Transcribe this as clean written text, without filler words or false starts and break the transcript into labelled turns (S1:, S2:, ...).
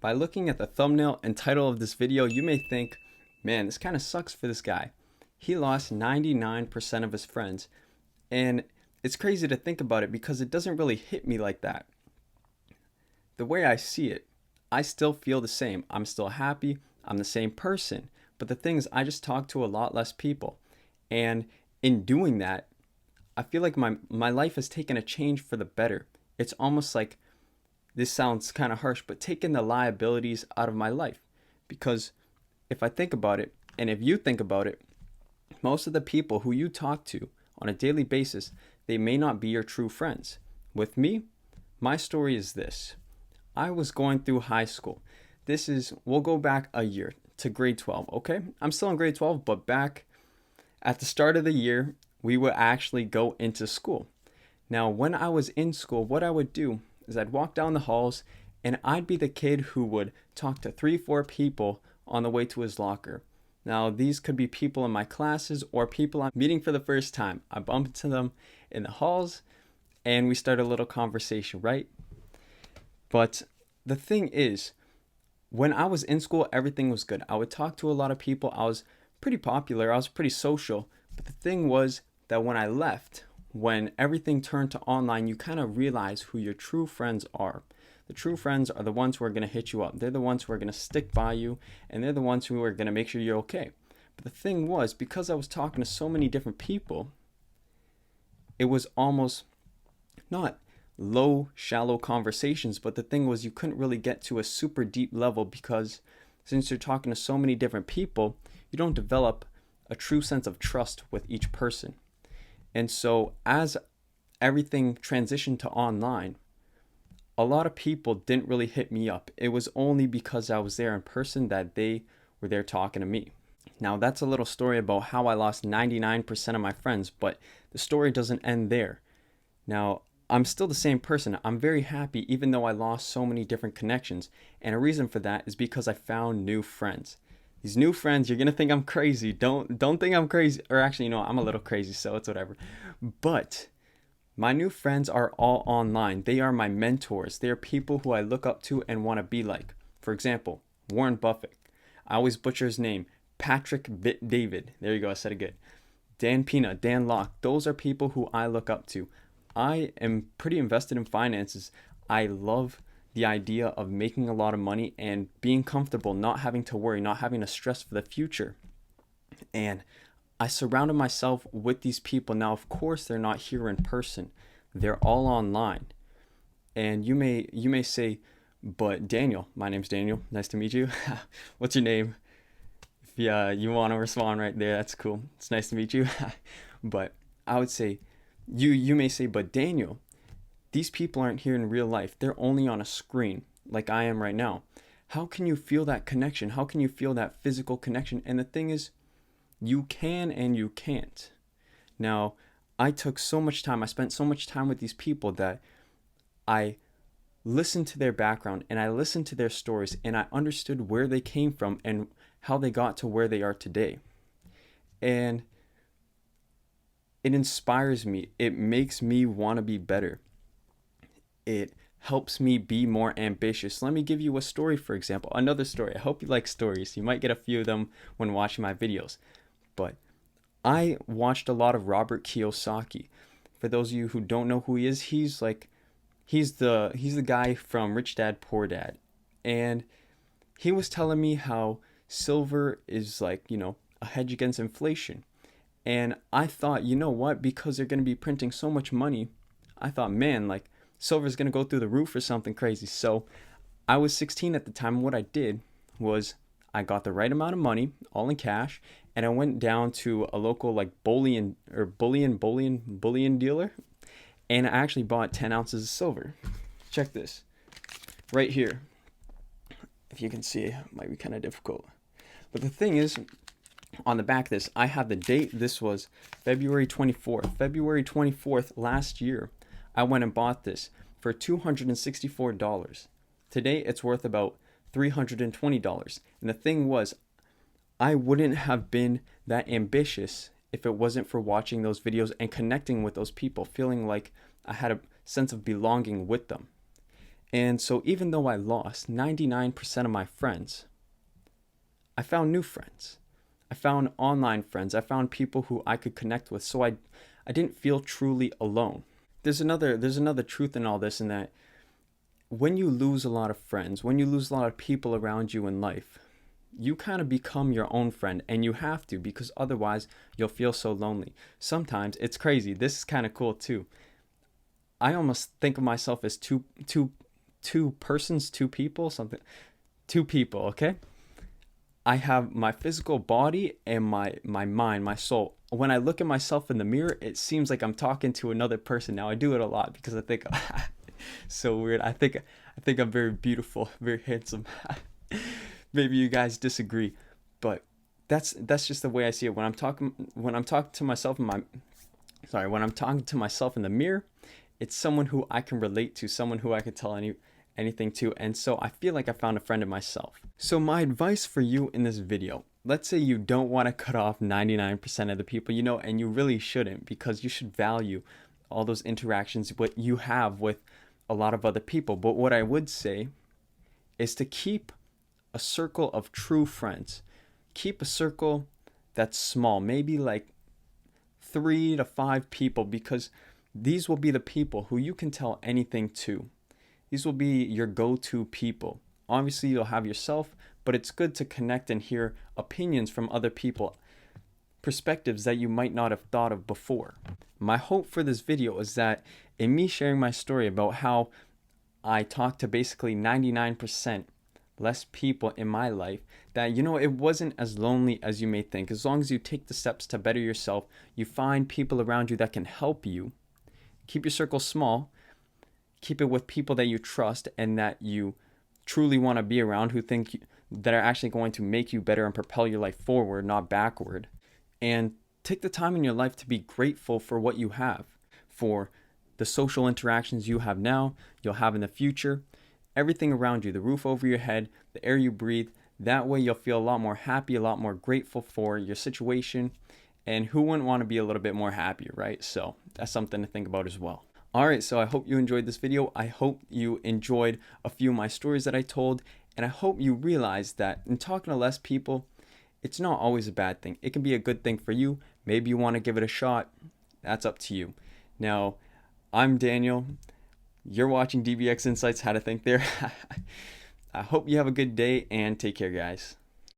S1: By looking at the thumbnail and title of this video, you may think, man, this kind of sucks for this guy. He lost 99% of his friends. And it's crazy to think about it because it doesn't really hit me like that. The way I see it, I still feel the same. I'm still happy. I'm the same person. But the thing is, I just talk to a lot less people. And in doing that, I feel like my life has taken a change for the better. It's almost like, this sounds kind of harsh, but taking the liabilities out of my life. Because if I think about it, and if you think about it, most of the people who you talk to on a daily basis, they may not be your true friends. With me, my story is this. I was going through high school. We'll go back a year to grade 12, okay? I'm still in grade 12, but back at the start of the year, we would actually go into school. Now, when I was in school, what I would do is I'd walk down the halls and I'd be the kid who would talk to 3-4 people on the way to his locker. Now, these could be people in my classes or people I'm meeting for the first time. I bump into them in the halls and we start a little conversation, right? But the thing is, when I was in school, everything was good. I would talk to a lot of people. I was pretty popular. I was pretty social. But the thing was that when I left, when everything turned to online, you kind of realize who your true friends are. The true friends are the ones who are going to hit you up. They're the ones who are going to stick by you, and they're the ones who are going to make sure you're okay. But the thing was, because I was talking to so many different people, it was almost not low, shallow conversations, but the thing was you couldn't really get to a super deep level because since you're talking to so many different people, you don't develop a true sense of trust with each person. And so as everything transitioned to online, a lot of people didn't really hit me up. It was only because I was there in person that they were there talking to me. Now, that's a little story about how I lost 99% of my friends, but the story doesn't end there. Now, I'm still the same person. I'm very happy even though I lost so many different connections. And a reason for that is because I found new friends. These new friends, you're going to think I'm crazy. Don't think I'm crazy. Or actually, I'm a little crazy, so it's whatever. But my new friends are all online. They are my mentors. They are people who I look up to and want to be like. For example, Warren Buffett. I always butcher his name. Patrick David. There you go. I said it good. Dan Pena, Dan Locke. Those are people who I look up to. I am pretty invested in finances. I love the idea of making a lot of money and being comfortable, not having to worry, not having to stress for the future. And I surrounded myself with these people. Now, of course, they're not here in person. They're all online. And you may say, but Daniel, my name's Daniel. Nice to meet you. What's your name? If you want to respond right there, that's cool. It's nice to meet you. But I would say, you may say, but Daniel, these people aren't here in real life. They're only on a screen like I am right now. How can you feel that connection? How can you feel that physical connection? And the thing is, you can and you can't. Now, I spent so much time with these people that I listened to their background and I listened to their stories and I understood where they came from and how they got to where they are today. And it inspires me. It makes me want to be better. It helps me be more ambitious. Let me give you a story, for example. Another story. I hope you like stories. You might get a few of them when watching my videos. But I watched a lot of Robert Kiyosaki. For those of you who don't know who he is, he's the guy from Rich Dad Poor Dad. And he was telling me how silver is like, a hedge against inflation. And I thought, you know what? Because they're going to be printing so much money, I thought, man, like silver is going to go through the roof or something crazy. So I was 16 at the time. What I did was I got the right amount of money, all in cash, and I went down to a local like bullion dealer, and I actually bought 10 ounces of silver. Check this right here. If you can see, it might be kind of difficult. But the thing is, on the back of this, I have the date. This was February 24th. February 24th last year, I went and bought this for $264. Today, it's worth about $320. And the thing was, I wouldn't have been that ambitious if it wasn't for watching those videos and connecting with those people, feeling like I had a sense of belonging with them. And so even though I lost 99% of my friends, I found new friends. I found online friends. I found people who I could connect with. So I didn't feel truly alone. There's another truth in all this, in that when you lose a lot of friends, when you lose a lot of people around you in life, you kind of become your own friend, and you have to, because otherwise you'll feel so lonely. Sometimes it's crazy. This is kind of cool too. I almost think of myself as two persons, two people, something, two people, okay? I have my physical body and my mind, my soul. When I look at myself in the mirror, it seems like I'm talking to another person. Now I do it a lot because I think so weird. I think I'm very beautiful, very handsome. Maybe you guys disagree, but that's just the way I see it. When I'm talking to myself in when I'm talking to myself in the mirror, it's someone who I can relate to, someone who I can tell anything to, and so I feel like I found a friend in myself. So my advice for you in this video, let's say you don't want to cut off 99% of the people you know, and you really shouldn't, because you should value all those interactions what you have with a lot of other people. But what I would say is to keep a circle of true friends. Keep a circle that's small, maybe like 3 to 5 people, because these will be the people who you can tell anything to. These will be your go-to people. Obviously, you'll have yourself, but it's good to connect and hear opinions from other people, perspectives that you might not have thought of before. My hope for this video is that in me sharing my story about how I talked to basically 99% less people in my life, that it wasn't as lonely as you may think. As long as you take the steps to better yourself, you find people around you that can help you. Keep your circle small. Keep it with people that you trust and that you truly want to be around, that are actually going to make you better and propel your life forward, not backward. And take the time in your life to be grateful for what you have, for the social interactions you have now, you'll have in the future, everything around you, the roof over your head, the air you breathe. That way you'll feel a lot more happy, a lot more grateful for your situation. And who wouldn't want to be a little bit more happy, right? So that's something to think about as well. All right, so I hope you enjoyed this video. I hope you enjoyed a few of my stories that I told, and I hope you realize that in talking to less people, it's not always a bad thing. It can be a good thing for you. Maybe you want to give it a shot. That's up to you. Now, I'm Daniel. You're watching DBX Insights, How to Think There. I hope you have a good day, and take care, guys.